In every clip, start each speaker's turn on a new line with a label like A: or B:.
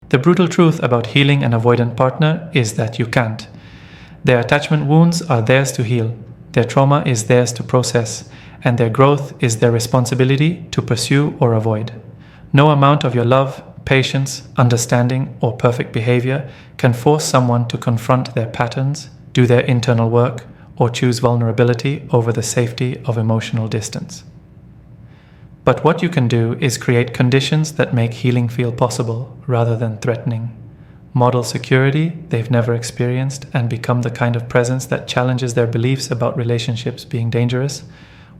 A: The brutal truth about healing an avoidant partner is that you can't. Their attachment wounds are theirs to heal, their trauma is theirs to process, and their growth is their responsibility to pursue or avoid. No amount of your love, patience, understanding, or perfect behavior can force someone to confront their patterns, do their internal work, or choose vulnerability over the safety of emotional distance. But what you can do is create conditions that make healing feel possible rather than threatening. Model security they've never experienced and become the kind of presence that challenges their beliefs about relationships being dangerous,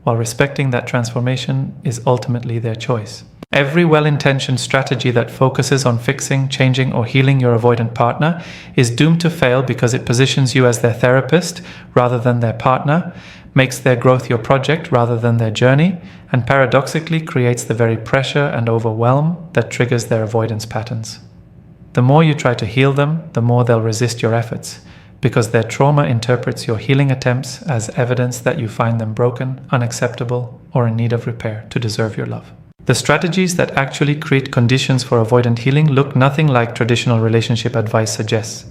A: while respecting that transformation is ultimately their choice. Every well-intentioned strategy that focuses on fixing, changing, or healing your avoidant partner is doomed to fail because it positions you as their therapist rather than their partner, makes their growth your project rather than their journey, and paradoxically creates the very pressure and overwhelm that triggers their avoidance patterns. The more you try to heal them, the more they'll resist your efforts, because their trauma interprets your healing attempts as evidence that you find them broken, unacceptable, or in need of repair to deserve your love. The strategies that actually create conditions for avoidant healing look nothing like traditional relationship advice suggests.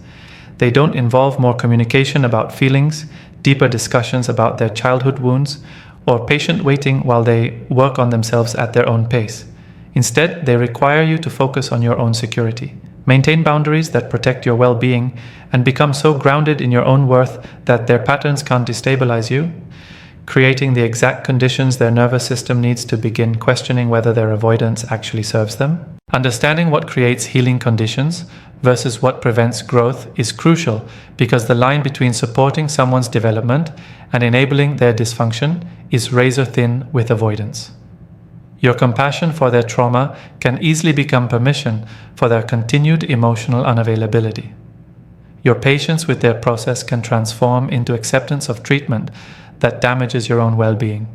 A: They don't involve more communication about feelings, deeper discussions about their childhood wounds, or patient waiting while they work on themselves at their own pace. Instead, they require you to focus on your own security, maintain boundaries that protect your well-being, and become so grounded in your own worth that their patterns can't destabilize you, creating the exact conditions their nervous system needs to begin questioning whether their avoidance actually serves them. Understanding what creates healing conditions versus what prevents growth is crucial because the line between supporting someone's development and enabling their dysfunction is razor thin with avoidance. Your compassion for their trauma can easily become permission for their continued emotional unavailability. Your patience with their process can transform into acceptance of treatment that damages your own well-being.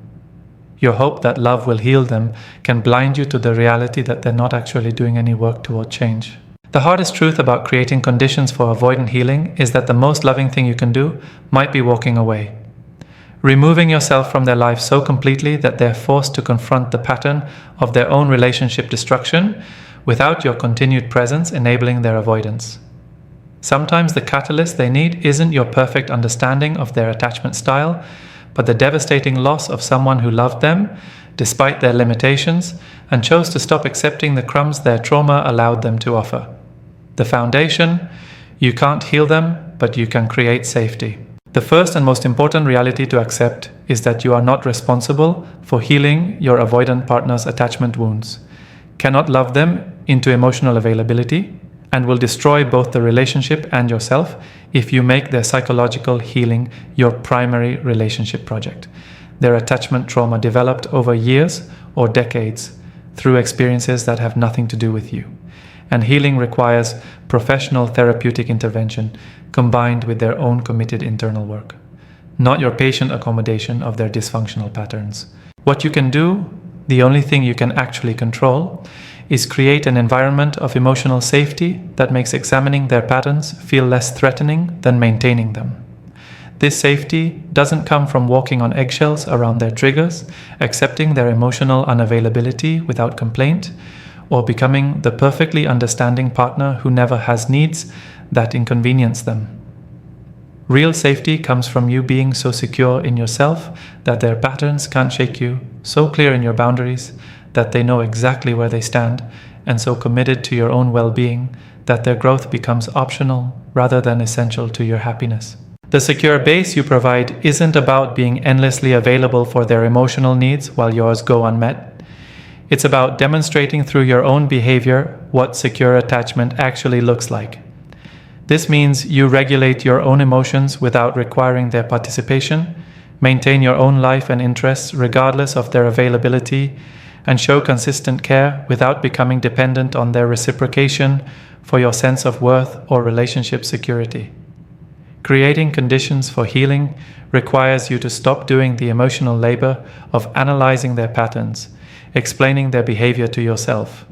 A: Your hope that love will heal them can blind you to the reality that they're not actually doing any work toward change. The hardest truth about creating conditions for avoidant healing is that the most loving thing you can do might be walking away. Removing yourself from their life so completely that they're forced to confront the pattern of their own relationship destruction without your continued presence enabling their avoidance. Sometimes the catalyst they need isn't your perfect understanding of their attachment style, but the devastating loss of someone who loved them, despite their limitations, and chose to stop accepting the crumbs their trauma allowed them to offer. The foundation: you can't heal them, but you can create safety. The first and most important reality to accept is that you are not responsible for healing your avoidant partner's attachment wounds, cannot love them into emotional availability, and will destroy both the relationship and yourself if you make their psychological healing your primary relationship project. Their attachment trauma developed over years or decades through experiences that have nothing to do with you. And healing requires professional therapeutic intervention combined with their own committed internal work, not your patient accommodation of their dysfunctional patterns. What you can do, the only thing you can actually control, is create an environment of emotional safety that makes examining their patterns feel less threatening than maintaining them. This safety doesn't come from walking on eggshells around their triggers, accepting their emotional unavailability without complaint, or becoming the perfectly understanding partner who never has needs that inconvenience them. Real safety comes from you being so secure in yourself that their patterns can't shake you, so clear in your boundaries that they know exactly where they stand, and so committed to your own well-being that their growth becomes optional rather than essential to your happiness. The secure base you provide isn't about being endlessly available for their emotional needs while yours go unmet. It's about demonstrating through your own behavior what secure attachment actually looks like. This means you regulate your own emotions without requiring their participation, maintain your own life and interests regardless of their availability, and show consistent care without becoming dependent on their reciprocation for your sense of worth or relationship security. Creating conditions for healing requires you to stop doing the emotional labor of analyzing their patterns, explaining their behavior to yourself,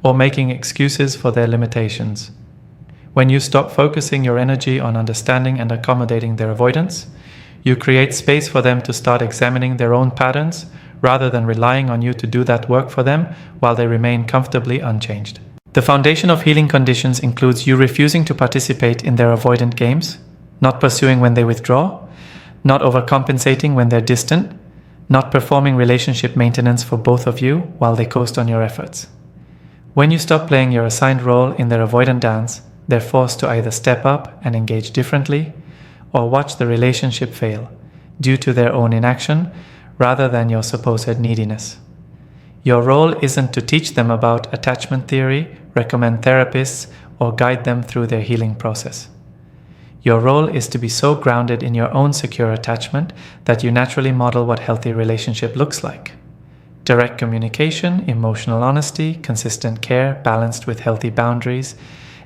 A: or making excuses for their limitations. When you stop focusing your energy on understanding and accommodating their avoidance, you create space for them to start examining their own patterns rather than relying on you to do that work for them while they remain comfortably unchanged. The foundation of healing conditions includes you refusing to participate in their avoidant games, not pursuing when they withdraw, not overcompensating when they're distant, not performing relationship maintenance for both of you while they coast on your efforts. When you stop playing your assigned role in their avoidant dance, they're forced to either step up and engage differently or watch the relationship fail due to their own inaction rather than your supposed neediness. Your role isn't to teach them about attachment theory, recommend therapists, or guide them through their healing process. Your role is to be so grounded in your own secure attachment that you naturally model what healthy relationship looks like. Direct communication, emotional honesty, consistent care balanced with healthy boundaries,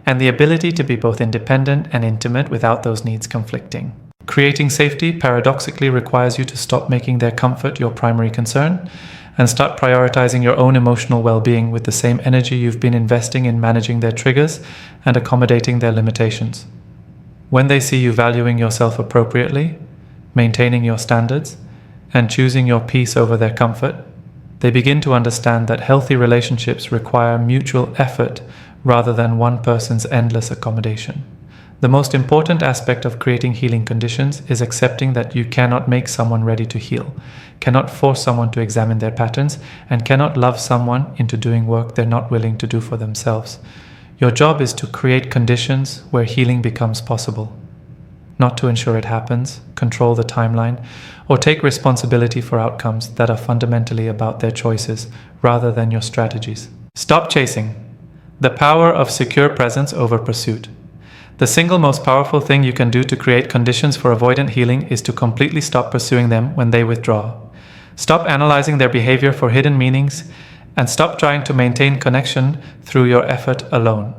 A: and the ability to be both independent and intimate without those needs conflicting. Creating safety paradoxically requires you to stop making their comfort your primary concern and start prioritizing your own emotional well-being with the same energy you've been investing in managing their triggers and accommodating their limitations. When they see you valuing yourself appropriately, maintaining your standards, and choosing your peace over their comfort, they begin to understand that healthy relationships require mutual effort rather than one person's endless accommodation. The most important aspect of creating healing conditions is accepting that you cannot make someone ready to heal, cannot force someone to examine their patterns, and cannot love someone into doing work they're not willing to do for themselves. Your job is to create conditions where healing becomes possible, not to ensure it happens, control the timeline, or take responsibility for outcomes that are fundamentally about their choices rather than your strategies. Stop chasing. The power of secure presence over pursuit. The single most powerful thing you can do to create conditions for avoidant healing is to completely stop pursuing them when they withdraw. Stop analyzing their behavior for hidden meanings, and stop trying to maintain connection through your effort alone.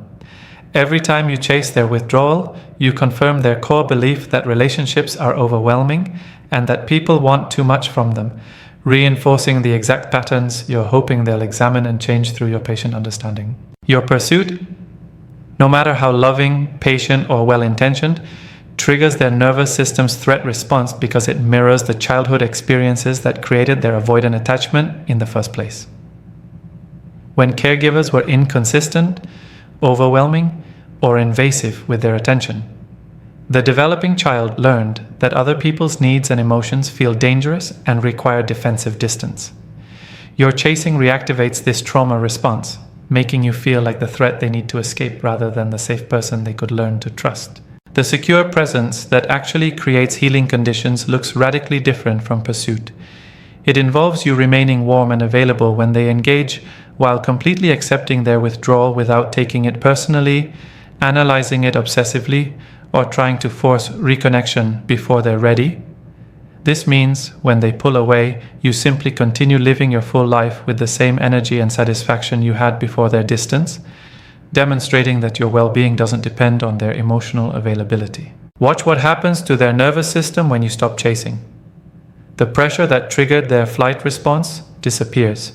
A: Every time you chase their withdrawal, you confirm their core belief that relationships are overwhelming and that people want too much from them, reinforcing the exact patterns you're hoping they'll examine and change through your patient understanding. Your pursuit, no matter how loving, patient, or well-intentioned, triggers their nervous system's threat response because it mirrors the childhood experiences that created their avoidant attachment in the first place. When caregivers were inconsistent, overwhelming, or invasive with their attention, the developing child learned that other people's needs and emotions feel dangerous and require defensive distance. Your chasing reactivates this trauma response, making you feel like the threat they need to escape rather than the safe person they could learn to trust. The secure presence that actually creates healing conditions looks radically different from pursuit. It involves you remaining warm and available when they engage, while completely accepting their withdrawal without taking it personally, analyzing it obsessively, or trying to force reconnection before they're ready. This means when they pull away, you simply continue living your full life with the same energy and satisfaction you had before their distance, demonstrating that your well-being doesn't depend on their emotional availability. Watch what happens to their nervous system when you stop chasing. The pressure that triggered their flight response disappears,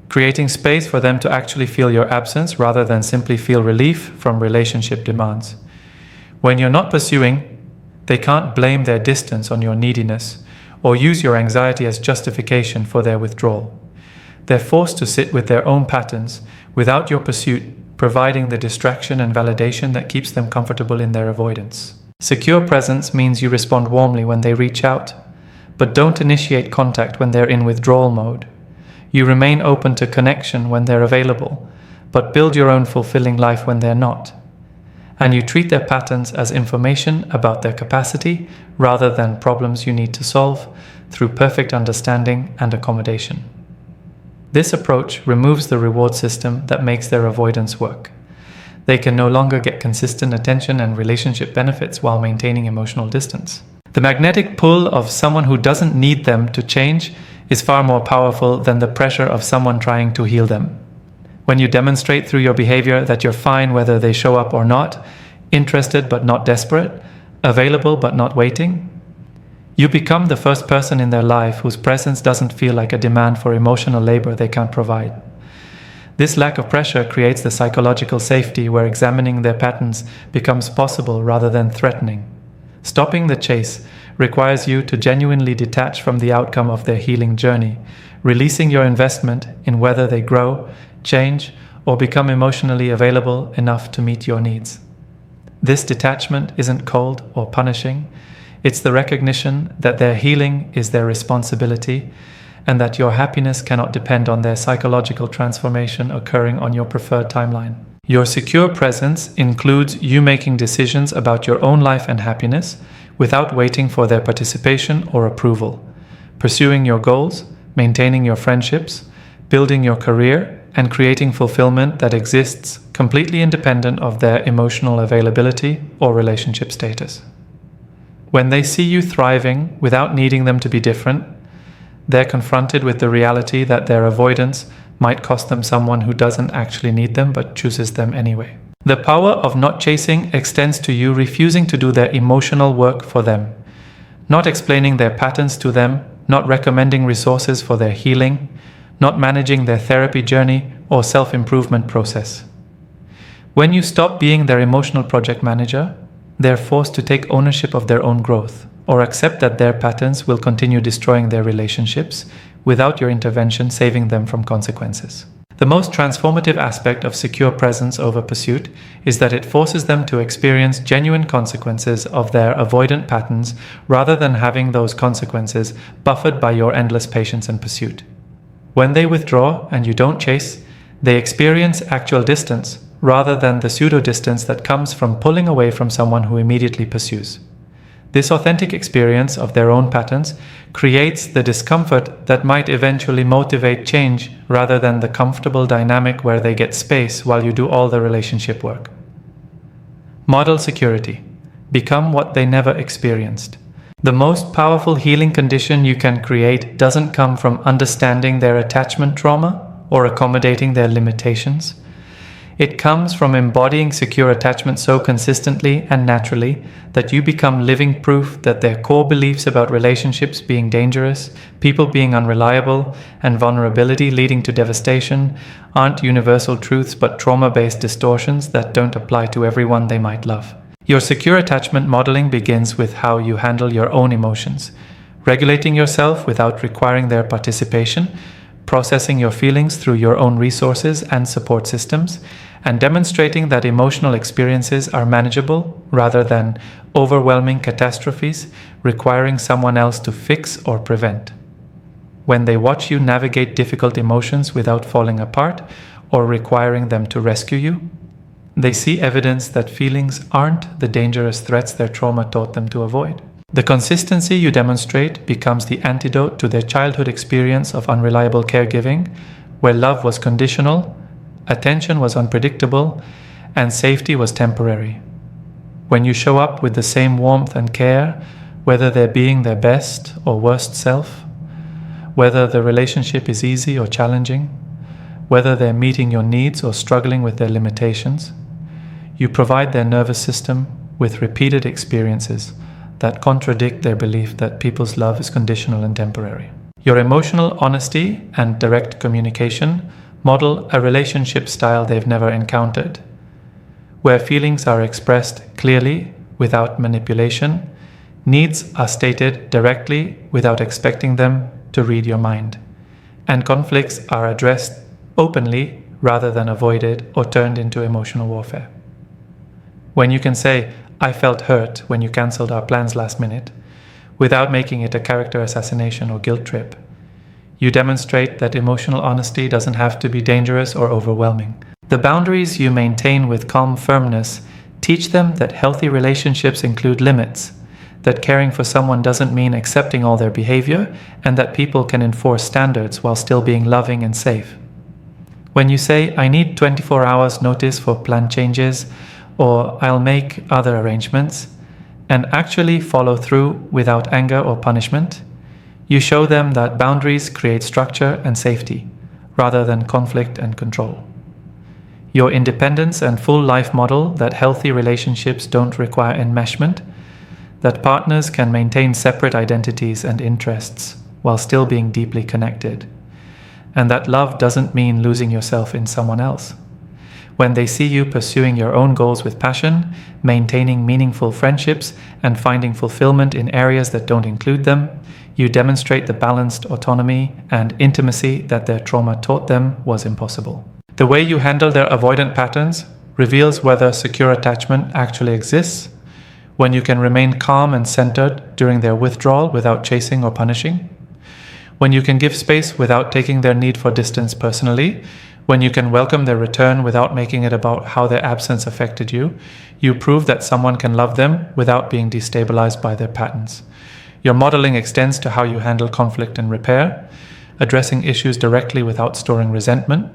A: creating space for them to actually feel your absence rather than simply feel relief from relationship demands. When you're not pursuing, they can't blame their distance on your neediness or use your anxiety as justification for their withdrawal. They're forced to sit with their own patterns without your pursuit providing the distraction and validation that keeps them comfortable in their avoidance. Secure presence means you respond warmly when they reach out, but don't initiate contact when they're in withdrawal mode. You remain open to connection when they're available, but build your own fulfilling life when they're not. And you treat their patterns as information about their capacity rather than problems you need to solve through perfect understanding and accommodation. This approach removes the reward system that makes their avoidance work. They can no longer get consistent attention and relationship benefits while maintaining emotional distance. The magnetic pull of someone who doesn't need them to change is far more powerful than the pressure of someone trying to heal them. When you demonstrate through your behavior that you're fine whether they show up or not, interested but not desperate, available but not waiting, you become the first person in their life whose presence doesn't feel like a demand for emotional labor they can't provide. This lack of pressure creates the psychological safety where examining their patterns becomes possible rather than threatening. Stopping the chase requires you to genuinely detach from the outcome of their healing journey, releasing your investment in whether they grow, change, or become emotionally available enough to meet your needs. This detachment isn't cold or punishing. It's the recognition that their healing is their responsibility and that your happiness cannot depend on their psychological transformation occurring on your preferred timeline. Your secure presence includes you making decisions about your own life and happiness without waiting for their participation or approval, pursuing your goals, maintaining your friendships, building your career, and creating fulfillment that exists completely independent of their emotional availability or relationship status. When they see you thriving without needing them to be different, they're confronted with the reality that their avoidance might cost them someone who doesn't actually need them but chooses them anyway. The power of not chasing extends to you refusing to do their emotional work for them, not explaining their patterns to them, not recommending resources for their healing, not managing their therapy journey or self-improvement process. When you stop being their emotional project manager, they're forced to take ownership of their own growth or accept that their patterns will continue destroying their relationships without your intervention saving them from consequences. The most transformative aspect of secure presence over pursuit is that it forces them to experience genuine consequences of their avoidant patterns rather than having those consequences buffered by your endless patience and pursuit. When they withdraw and you don't chase, they experience actual distance rather than the pseudo-distance that comes from pulling away from someone who immediately pursues. This authentic experience of their own patterns creates the discomfort that might eventually motivate change rather than the comfortable dynamic where they get space while you do all the relationship work. Model security. Become what they never experienced. The most powerful healing condition you can create doesn't come from understanding their attachment trauma or accommodating their limitations. It comes from embodying secure attachment so consistently and naturally that you become living proof that their core beliefs about relationships being dangerous, people being unreliable, and vulnerability leading to devastation aren't universal truths but trauma-based distortions that don't apply to everyone they might love. Your secure attachment modeling begins with how you handle your own emotions, regulating yourself without requiring their participation, processing your feelings through your own resources and support systems, and demonstrating that emotional experiences are manageable rather than overwhelming catastrophes requiring someone else to fix or prevent. When they watch you navigate difficult emotions without falling apart or requiring them to rescue you, they see evidence that feelings aren't the dangerous threats their trauma taught them to avoid. The consistency you demonstrate becomes the antidote to their childhood experience of unreliable caregiving, where love was conditional, attention was unpredictable, and safety was temporary. When you show up with the same warmth and care, whether they're being their best or worst self, whether the relationship is easy or challenging, whether they're meeting your needs or struggling with their limitations, you provide their nervous system with repeated experiences that contradict their belief that people's love is conditional and temporary. Your emotional honesty and direct communication model a relationship style they've never encountered, where feelings are expressed clearly without manipulation, needs are stated directly without expecting them to read your mind, and conflicts are addressed openly rather than avoided or turned into emotional warfare. When you can say, "I felt hurt when you cancelled our plans last minute," without making it a character assassination or guilt trip, you demonstrate that emotional honesty doesn't have to be dangerous or overwhelming. The boundaries you maintain with calm firmness teach them that healthy relationships include limits, that caring for someone doesn't mean accepting all their behavior, and that people can enforce standards while still being loving and safe. When you say, "I need 24 hours notice for plan changes," or "I'll make other arrangements," and actually follow through without anger or punishment, you show them that boundaries create structure and safety, rather than conflict and control. Your independence and full life model that healthy relationships don't require enmeshment, that partners can maintain separate identities and interests while still being deeply connected, and that love doesn't mean losing yourself in someone else. When they see you pursuing your own goals with passion, maintaining meaningful friendships, and finding fulfillment in areas that don't include them, you demonstrate the balanced autonomy and intimacy that their trauma taught them was impossible. The way you handle their avoidant patterns reveals whether secure attachment actually exists, when you can remain calm and centered during their withdrawal without chasing or punishing, when you can give space without taking their need for distance personally, when you can welcome their return without making it about how their absence affected you, you prove that someone can love them without being destabilized by their patterns. Your modeling extends to how you handle conflict and repair, addressing issues directly without storing resentment,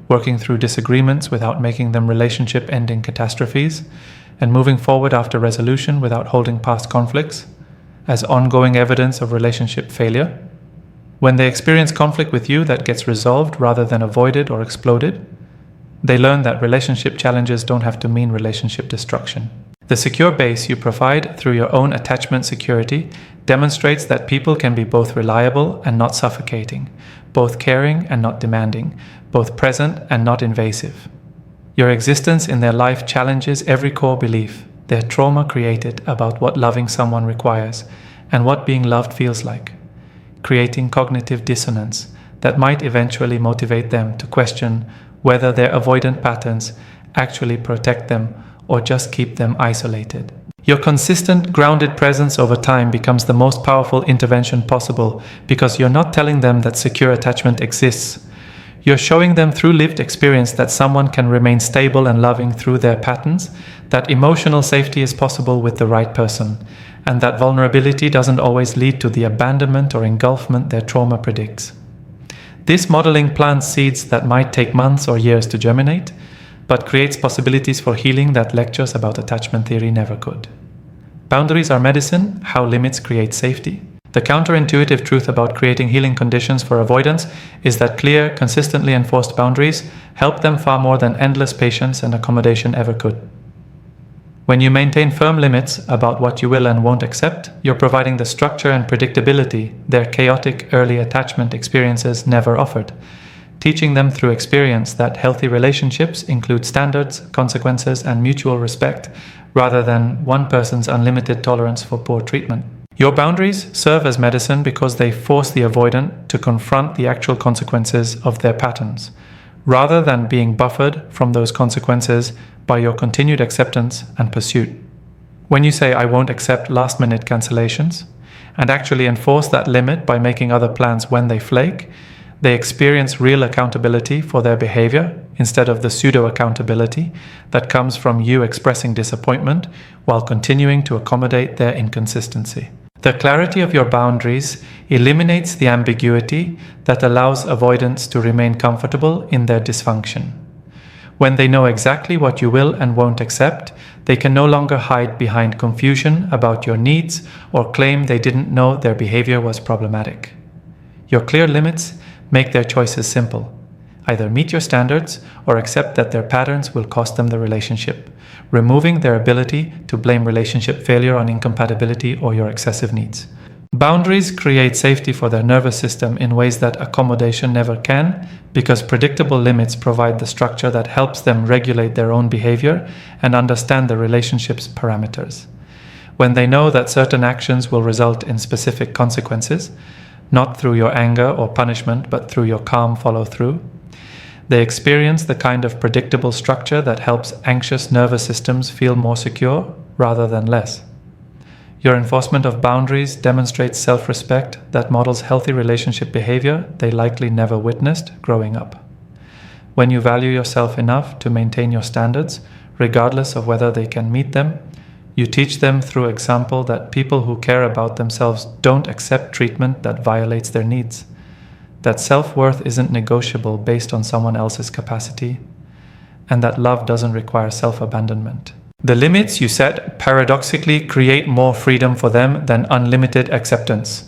A: working through disagreements without making them relationship-ending catastrophes, and moving forward after resolution without holding past conflicts as ongoing evidence of relationship failure. When they experience conflict with you that gets resolved rather than avoided or exploded, they learn that relationship challenges don't have to mean relationship destruction. The secure base you provide through your own attachment security demonstrates that people can be both reliable and not suffocating, both caring and not demanding, both present and not invasive. Your existence in their life challenges every core belief their trauma created about what loving someone requires and what being loved feels like, creating cognitive dissonance that might eventually motivate them to question whether their avoidant patterns actually protect them or just keep them isolated. Your consistent, grounded presence over time becomes the most powerful intervention possible because you're not telling them that secure attachment exists. You're showing them through lived experience that someone can remain stable and loving through their patterns, that emotional safety is possible with the right person, and that vulnerability doesn't always lead to the abandonment or engulfment their trauma predicts. This modeling plants seeds that might take months or years to germinate, but creates possibilities for healing that lectures about attachment theory never could. Boundaries are medicine, how limits create safety. The counterintuitive truth about creating healing conditions for avoidance is that clear, consistently enforced boundaries help them far more than endless patience and accommodation ever could. When you maintain firm limits about what you will and won't accept, you're providing the structure and predictability their chaotic early attachment experiences never offered, teaching them through experience that healthy relationships include standards, consequences, and mutual respect, rather than one person's unlimited tolerance for poor treatment. Your boundaries serve as medicine because they force the avoidant to confront the actual consequences of their patterns, rather than being buffered from those consequences by your continued acceptance and pursuit. When you say, "I won't accept last-minute cancellations," and actually enforce that limit by making other plans when they flake, they experience real accountability for their behavior instead of the pseudo-accountability that comes from you expressing disappointment while continuing to accommodate their inconsistency. The clarity of your boundaries eliminates the ambiguity that allows avoidants to remain comfortable in their dysfunction. When they know exactly what you will and won't accept, they can no longer hide behind confusion about your needs or claim they didn't know their behavior was problematic. Your clear limits make their choices simple. Either meet your standards or accept that their patterns will cost them the relationship, removing their ability to blame relationship failure on incompatibility or your excessive needs. Boundaries create safety for their nervous system in ways that accommodation never can, because predictable limits provide the structure that helps them regulate their own behavior and understand the relationship's parameters. When they know that certain actions will result in specific consequences, not through your anger or punishment, but through your calm follow-through, they experience the kind of predictable structure that helps anxious nervous systems feel more secure rather than less. Your enforcement of boundaries demonstrates self-respect that models healthy relationship behavior they likely never witnessed growing up. When you value yourself enough to maintain your standards, regardless of whether they can meet them, you teach them through example that people who care about themselves don't accept treatment that violates their needs, that self-worth isn't negotiable based on someone else's capacity, and that love doesn't require self-abandonment. The limits you set paradoxically create more freedom for them than unlimited acceptance,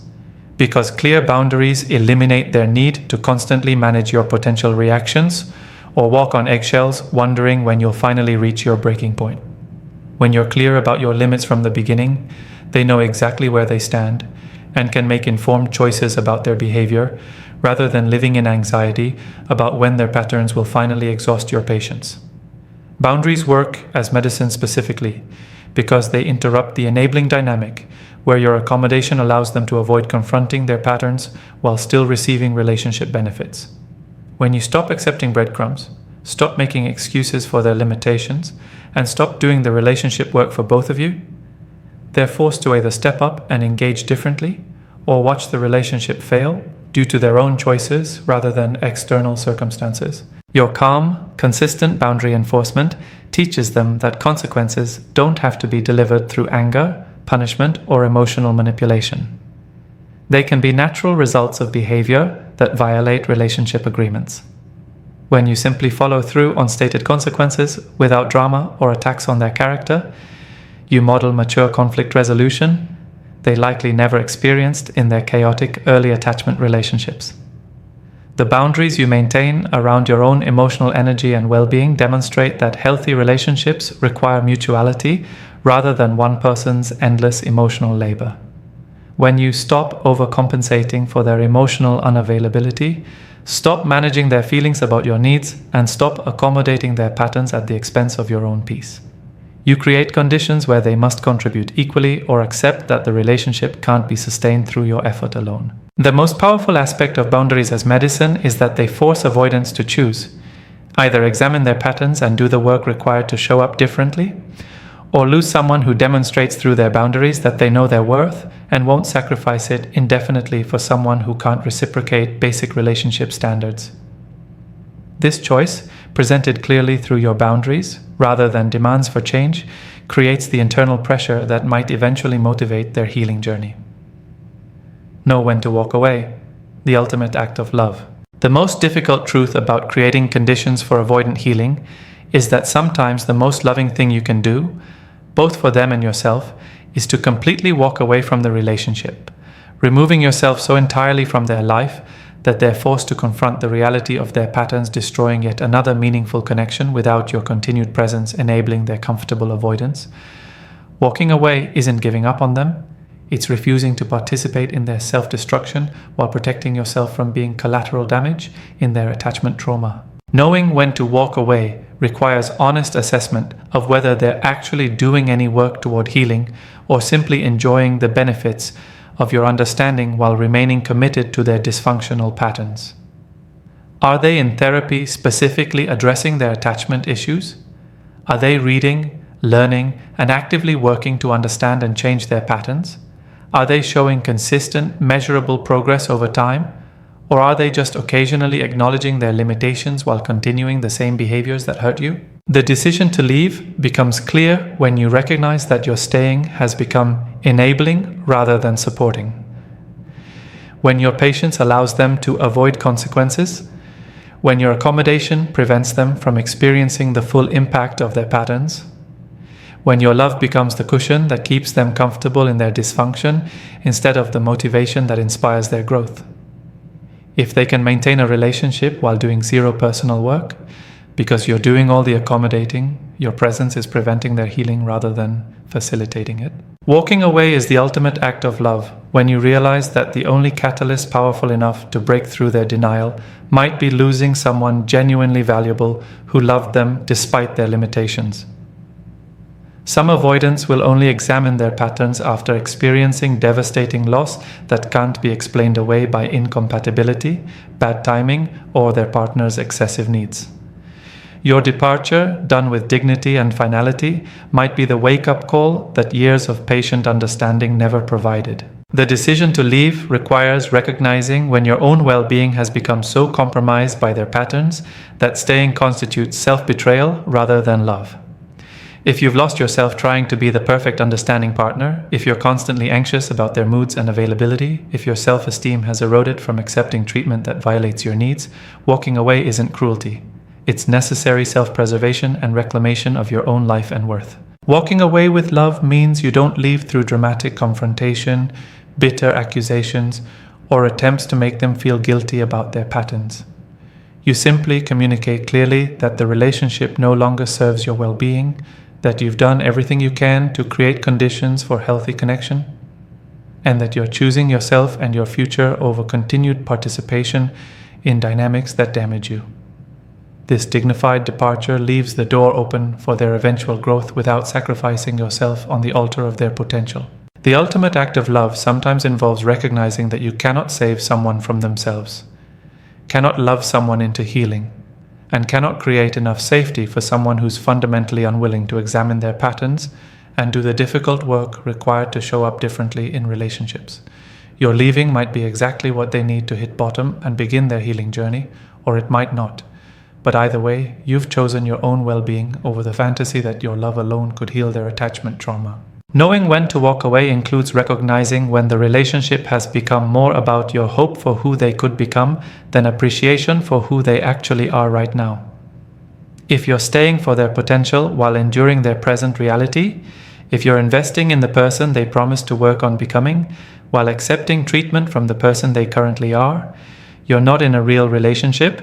A: because clear boundaries eliminate their need to constantly manage your potential reactions or walk on eggshells wondering when you'll finally reach your breaking point. When you're clear about your limits from the beginning, they know exactly where they stand and can make informed choices about their behavior rather than living in anxiety about when their patterns will finally exhaust your patience. Boundaries work as medicine specifically because they interrupt the enabling dynamic where your accommodation allows them to avoid confronting their patterns while still receiving relationship benefits. When you stop accepting breadcrumbs, stop making excuses for their limitations, and stop doing the relationship work for both of you, they're forced to either step up and engage differently or watch the relationship fail due to their own choices rather than external circumstances. Your calm, consistent boundary enforcement teaches them that consequences don't have to be delivered through anger, punishment, or emotional manipulation. They can be natural results of behavior that violate relationship agreements. When you simply follow through on stated consequences without drama or attacks on their character, you model mature conflict resolution they likely never experienced in their chaotic early attachment relationships. The boundaries you maintain around your own emotional energy and well-being demonstrate that healthy relationships require mutuality rather than one person's endless emotional labor. When you stop overcompensating for their emotional unavailability, stop managing their feelings about your needs, and stop accommodating their patterns at the expense of your own peace. You create conditions where they must contribute equally or accept that the relationship can't be sustained through your effort alone. The most powerful aspect of boundaries as medicine is that they force avoidants to choose. Either examine their patterns and do the work required to show up differently, or lose someone who demonstrates through their boundaries that they know their worth and won't sacrifice it indefinitely for someone who can't reciprocate basic relationship standards. This choice, presented clearly through your boundaries, rather than demands for change, creates the internal pressure that might eventually motivate their healing journey. Know when to walk away, the ultimate act of love. The most difficult truth about creating conditions for avoidant healing is that sometimes the most loving thing you can do, both for them and yourself, is to completely walk away from the relationship, removing yourself so entirely from their life that they're forced to confront the reality of their patterns, destroying yet another meaningful connection without your continued presence enabling their comfortable avoidance. Walking away isn't giving up on them, it's refusing to participate in their self-destruction while protecting yourself from being collateral damage in their attachment trauma. Knowing when to walk away requires honest assessment of whether they're actually doing any work toward healing or simply enjoying the benefits of your understanding while remaining committed to their dysfunctional patterns. Are they in therapy specifically addressing their attachment issues? Are they reading, learning, and actively working to understand and change their patterns? Are they showing consistent, measurable progress over time? Or are they just occasionally acknowledging their limitations while continuing the same behaviors that hurt you? The decision to leave becomes clear when you recognize that your staying has become enabling rather than supporting. When your patience allows them to avoid consequences, when your accommodation prevents them from experiencing the full impact of their patterns, when your love becomes the cushion that keeps them comfortable in their dysfunction instead of the motivation that inspires their growth. If they can maintain a relationship while doing zero personal work, because you're doing all the accommodating, your presence is preventing their healing rather than facilitating it. Walking away is the ultimate act of love when you realize that the only catalyst powerful enough to break through their denial might be losing someone genuinely valuable who loved them despite their limitations. Some avoidants will only examine their patterns after experiencing devastating loss that can't be explained away by incompatibility, bad timing, or their partner's excessive needs. Your departure, done with dignity and finality, might be the wake-up call that years of patient understanding never provided. The decision to leave requires recognizing when your own well-being has become so compromised by their patterns that staying constitutes self-betrayal rather than love. If you've lost yourself trying to be the perfect understanding partner, if you're constantly anxious about their moods and availability, if your self-esteem has eroded from accepting treatment that violates your needs, walking away isn't cruelty. It's necessary self-preservation and reclamation of your own life and worth. Walking away with love means you don't leave through dramatic confrontation, bitter accusations, or attempts to make them feel guilty about their patterns. You simply communicate clearly that the relationship no longer serves your well-being, that you've done everything you can to create conditions for healthy connection, and that you're choosing yourself and your future over continued participation in dynamics that damage you. This dignified departure leaves the door open for their eventual growth without sacrificing yourself on the altar of their potential. The ultimate act of love sometimes involves recognizing that you cannot save someone from themselves. cannot love someone into healing, and cannot create enough safety for someone who's fundamentally unwilling to examine their patterns and do the difficult work required to show up differently in relationships. Your leaving might be exactly what they need to hit bottom and begin their healing journey, or it might not. But either way, you've chosen your own well-being over the fantasy that your love alone could heal their attachment trauma. Knowing when to walk away includes recognizing when the relationship has become more about your hope for who they could become than appreciation for who they actually are right now. If you're staying for their potential while enduring their present reality, if you're investing in the person they promised to work on becoming while accepting treatment from the person they currently are, you're not in a real relationship.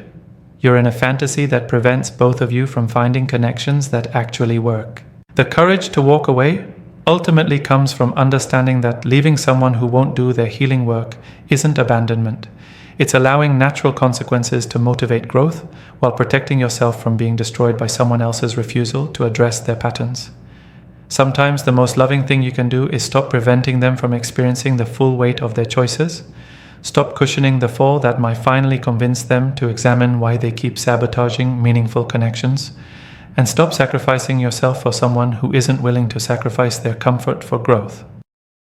A: You're in a fantasy that prevents both of you from finding connections that actually work. The courage to walk away ultimately comes from understanding that leaving someone who won't do their healing work isn't abandonment. It's allowing natural consequences to motivate growth while protecting yourself from being destroyed by someone else's refusal to address their patterns. Sometimes the most loving thing you can do is stop preventing them from experiencing the full weight of their choices. Stop cushioning the fall that might finally convince them to examine why they keep sabotaging meaningful connections. And stop sacrificing yourself for someone who isn't willing to sacrifice their comfort for growth.